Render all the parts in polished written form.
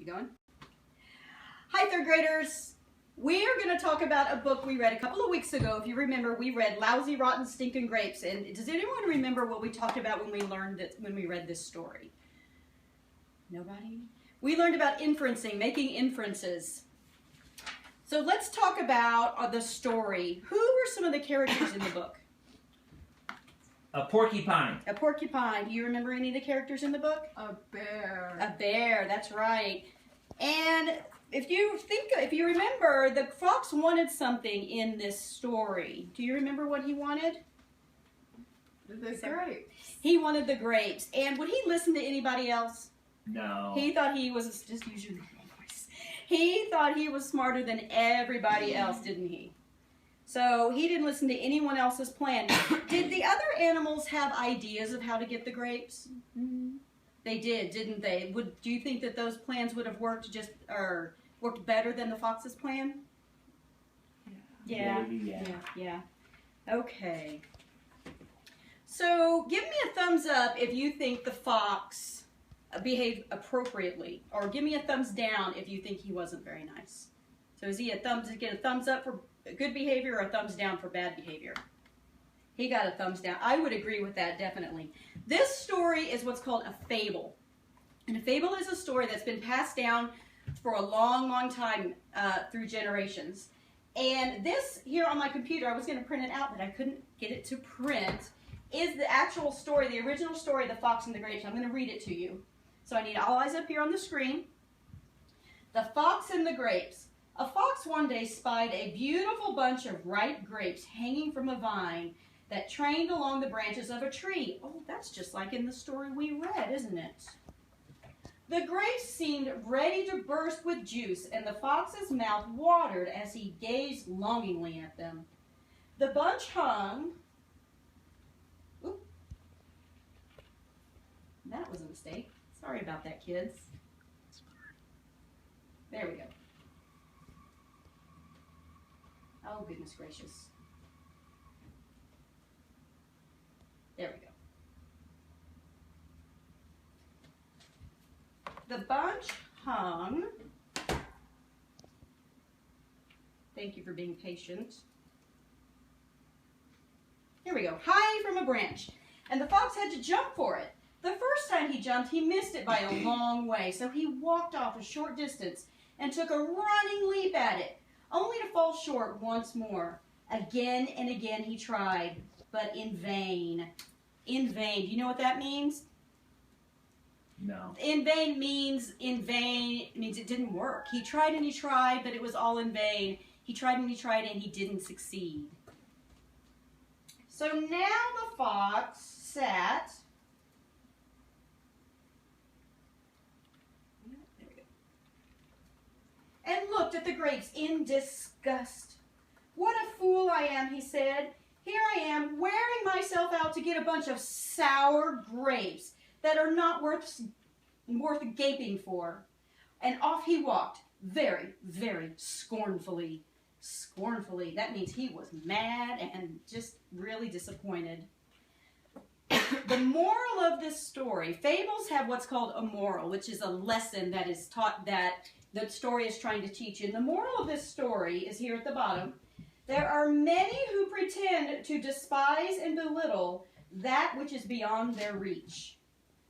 You going? Hi, third graders. We're going to talk about a book we read a couple of weeks ago. If you remember, we read Lousy, Rotten, Stinking Grapes. And does anyone remember what we talked about when we read this story? Nobody? We learned about inferencing, making inferences. So let's talk about the story. Who were some of the characters in the book? A porcupine. A porcupine. Do you remember any of the characters in the book? A bear. A bear, that's right. And if you remember, the fox wanted something in this story. Do you remember what he wanted? The grapes. He wanted the grapes. And would he listen to anybody else? No. He thought he was, just use your normal voice. He thought he was smarter than everybody else, didn't he? So he didn't listen to anyone else's plan. Did the other animals have ideas of how to get the grapes? Mm-hmm. They did, didn't they? Do you think that those plans would have worked worked better than the fox's plan? Yeah. Yeah. Okay. So give me a thumbs up if you think the fox behaved appropriately, or give me a thumbs down if you think he wasn't very nice. So is he a thumbs up for good behavior or a thumbs down for bad behavior? He got a thumbs down. I would agree with that, definitely. This story is what's called a fable. And a fable is a story that's been passed down for a long, long time through generations. And this here on my computer, I was going to print it out, but I couldn't get it to print, is the actual story, the original story of the Fox and the Grapes. I'm going to read it to you. So I need all eyes up here on the screen. The Fox and the Grapes. A fox one day spied a beautiful bunch of ripe grapes hanging from a vine that trained along the branches of a tree. Oh, that's just like in the story we read, isn't it? The grapes seemed ready to burst with juice, and the fox's mouth watered as he gazed longingly at them. The bunch hung... Oop. That was a mistake. Sorry about that, kids. There we go. Oh, goodness gracious. There we go. The bunch hung. Thank you for being patient. Here we go. High from a branch. And the fox had to jump for it. The first time he jumped, he missed it by a long way, so he walked off a short distance and took a running leap at it, only to fall short once more. Again and again he tried, but in vain. In vain. Do you know what that means? No. In vain means it didn't work. He tried and he tried, but it was all in vain. He tried and he didn't succeed. So now the fox sat... and looked at the grapes in disgust. What a fool I am, he said. Here I am, wearing myself out to get a bunch of sour grapes that are not worth gaping for. And off he walked, very, very scornfully. Scornfully. That means he was mad and just really disappointed. The moral of this story, fables have what's called a moral, which is a lesson that is taught that the story is trying to teach you. And the moral of this story is here at the bottom. There are many who pretend to despise and belittle that which is beyond their reach.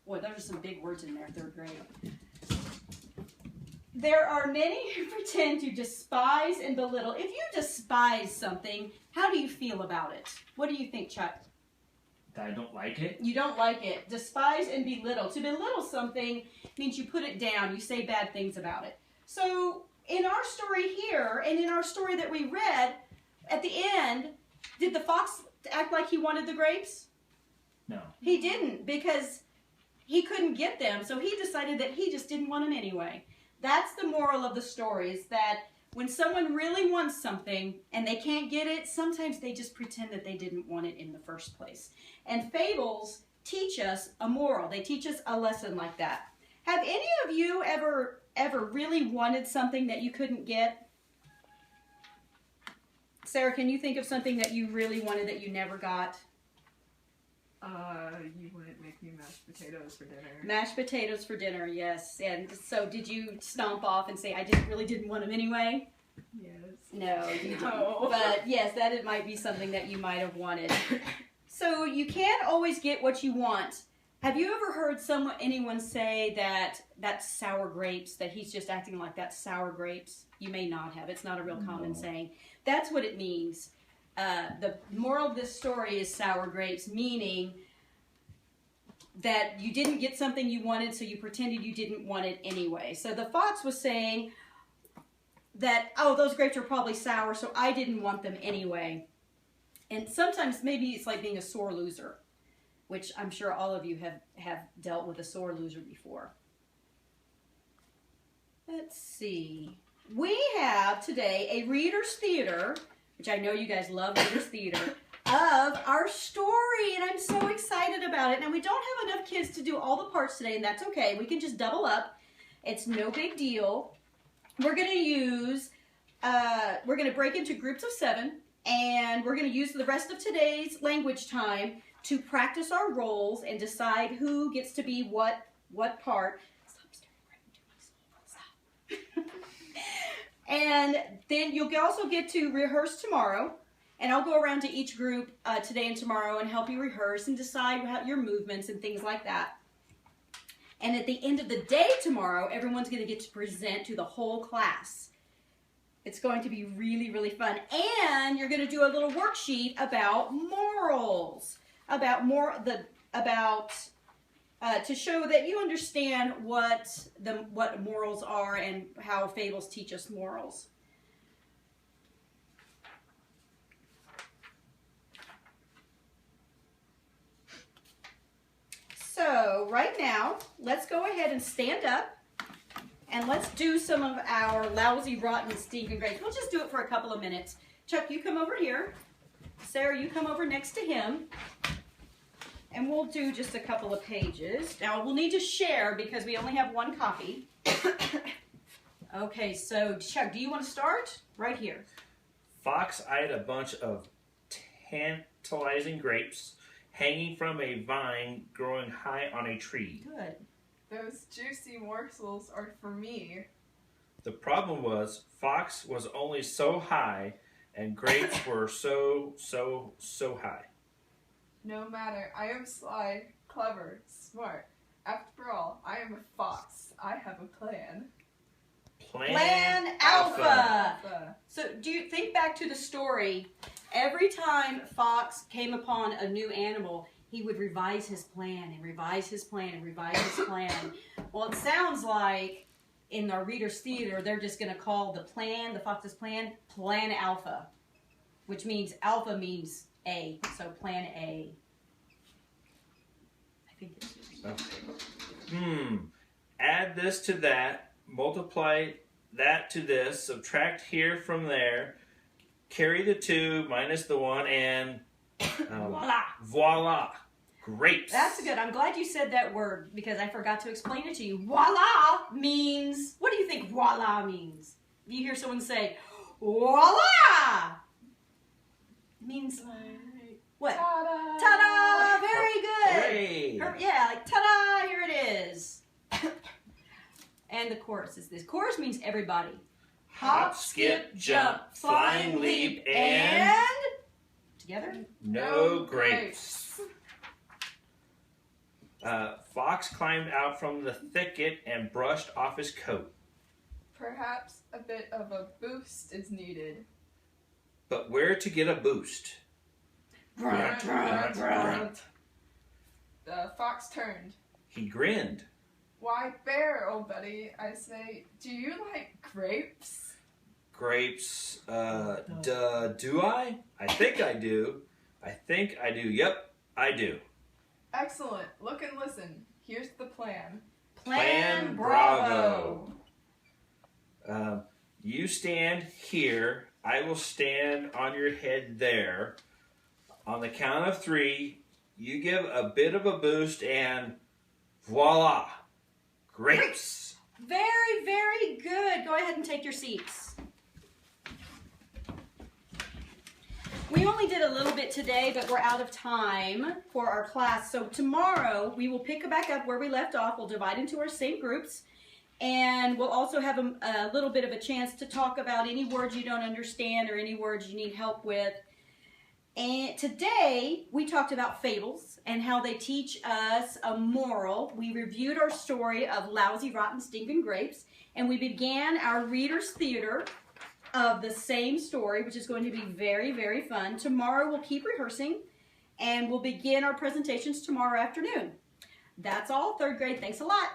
Boy, those are some big words in there, third grade. There are many who pretend to despise and belittle. If you despise something, how do you feel about it? What do you think, Chuck? I don't like it. You don't like it. Despise and belittle. To belittle something means you put it down. You say bad things about it. So in our story here, and in our story that we read, at the end, did the fox act like he wanted the grapes? No. He didn't, because he couldn't get them, so he decided that he just didn't want them anyway. That's the moral of the story, is that when someone really wants something and they can't get it, sometimes they just pretend that they didn't want it in the first place. And fables teach us a moral. They teach us a lesson like that. Have any of you ever really wanted something that you couldn't get? Sarah, can you think of something that you really wanted that you never got? You wouldn't make make me mashed potatoes for dinner. Mashed potatoes for dinner, yes. And so did you stomp off and say, I just really didn't want them anyway? Yes. No, you didn't. No. But yes, that it might be something that you might have wanted. So you can't always get what you want. Have you ever heard anyone say that that's sour grapes, that he's just acting like that's sour grapes? You may not have. It's not a real common saying. That's what it means. The moral of this story is sour grapes, meaning that you didn't get something you wanted, so you pretended you didn't want it anyway. So the fox was saying that, oh, those grapes are probably sour, so I didn't want them anyway. And sometimes maybe it's like being a sore loser, which I'm sure all of you have dealt with a sore loser before. Let's see. We have today a Reader's Theater, which I know you guys love Reader's Theater, of our story, and I'm so excited about it. Now, we don't have enough kids to do all the parts today, and that's okay. We can just double up. It's no big deal. We're going to use, we're going to break into groups of 7, and we're going to use the rest of today's language time to practice our roles and decide who gets to be what part. Stop staring right into my soul. Stop. And then you'll also get to rehearse tomorrow. And I'll go around to each group today and tomorrow and help you rehearse and decide your movements and things like that. And at the end of the day tomorrow, everyone's going to get to present to the whole class. It's going to be really, really fun. And you're going to do a little worksheet about morals, to show that you understand what morals are and how fables teach us morals. So right now, let's go ahead and stand up, and let's do some of our lousy, rotten, stinking grapes. We'll just do it for a couple of minutes. Chuck, you come over here. Sarah, you come over next to him, and we'll do just a couple of pages. Now, we'll need to share because we only have one copy. Okay, so Chuck, do you want to start? Right here. Fox eyed a bunch of tantalizing grapes hanging from a vine growing high on a tree. Good. Those juicy morsels are for me. The problem was Fox was only so high and grapes were so high. No matter, I am sly, clever, smart. After all, I am a fox. I have a plan. Plan Alpha. So do you think back to the story? Every time Fox came upon a new animal, he would revise his plan and revise his plan and revise his plan. Well, it sounds like in our Reader's Theater, they're just going to call the Fox's plan, Plan Alpha, which means Alpha means A, so Plan A. I think it's Okay. Add this to that, multiply that to this, subtract here from there, carry the 2 minus the 1, and voila. Voila! Grapes. That's good. I'm glad you said that word because I forgot to explain it to you. Voila means, what do you think voila means? If you hear someone say, voila! It means, what? Ta-da! Ta-da! Very good. Hooray! Yeah, like ta-da, here it is. And the chorus is this. Chorus means everybody. Hop, skip, jump, flying leap, and together? no grapes. Fox climbed out from the thicket and brushed off his coat. Perhaps a bit of a boost is needed. But where to get a boost? Grunt, grunt, grunt. The fox turned. He grinned. Why, Bear, old buddy, I say, do you like grapes? Grapes, do I? I think I do. Yep, I do. Excellent. Look and listen. Here's the plan. Plan Bravo. You stand here. I will stand on your head there. On the count of 3, you give a bit of a boost and voila, grapes. Very, very good. Go ahead and take your seats. we only did a little bit today, but we're out of time for our class. So tomorrow we will pick back up where we left off. We'll divide into our same groups. And we'll also have a little bit of a chance to talk about any words you don't understand or any words you need help with. And today we talked about fables and how they teach us a moral. We reviewed our story of Lousy, Rotten, Stinking Grapes, and we began our Reader's Theater of the same story, which is going to be very, very fun. Tomorrow we'll keep rehearsing, and we'll begin our presentations tomorrow afternoon. That's all, third grade. Thanks a lot.